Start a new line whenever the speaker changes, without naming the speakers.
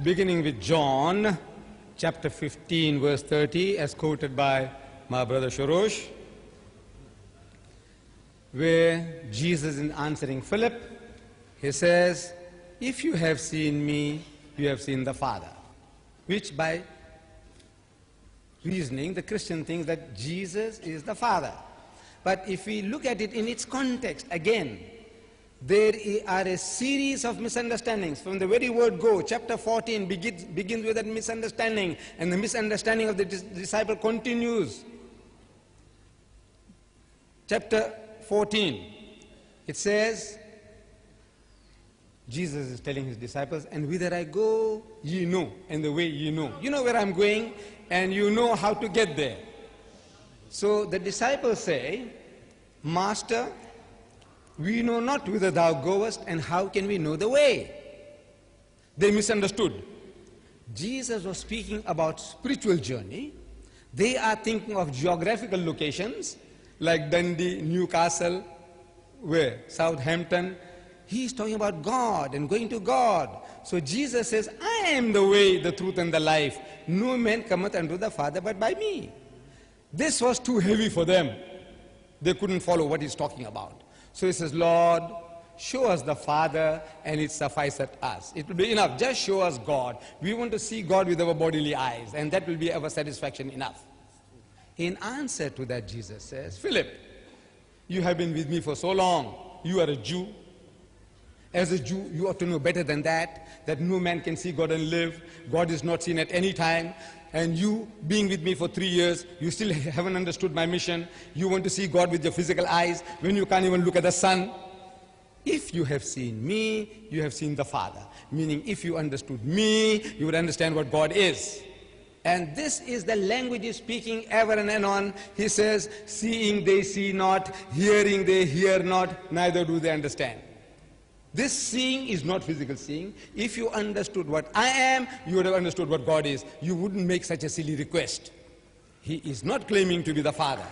beginning with John chapter 15 verse 30 as quoted by my brother Shorosh, where Jesus is answering Philip, he says, if you have seen me, you have seen the Father. Which by reasoning, the Christian thinks that Jesus is the Father. But if we look at it in its context, again, there are a series of misunderstandings. From the very word go, chapter 14 begins with that misunderstanding, and the misunderstanding of the disciple continues. Chapter 14, it says, Jesus is telling his disciples, and whither I go, ye know, and the way ye know. You know where I'm going, and you know how to get there. So the disciples say, Master, we know not whither thou goest, and how can we know the way? They misunderstood. Jesus was speaking about spiritual journey. They are thinking of geographical locations, like Dundee, Newcastle, where? Southampton. He is talking about God and going to God. So Jesus says, I am the way, the truth, and the life. No man cometh unto the Father but by me. This was too heavy for them. They couldn't follow what he's talking about. So he says, Lord, show us the Father, and it sufficeth us. It will be enough. Just show us God. We want to see God with our bodily eyes, and that will be our satisfaction enough. In answer to that, Jesus says, Philip, you have been with me for so long. You are a Jew. As a Jew, you ought to know better than that no man can see God and live. God is not seen at any time. And you, being with me for 3 years, you still haven't understood my mission. You want to see God with your physical eyes when you can't even look at the sun. If you have seen me, you have seen the Father. Meaning, if you understood me, you would understand what God is. And this is the language he's speaking ever and anon. He says, seeing they see not, hearing they hear not, neither do they understand. This seeing is not physical seeing. If you understood what I am, you would have understood what God is. You wouldn't make such a silly request. He is not claiming to be the Father.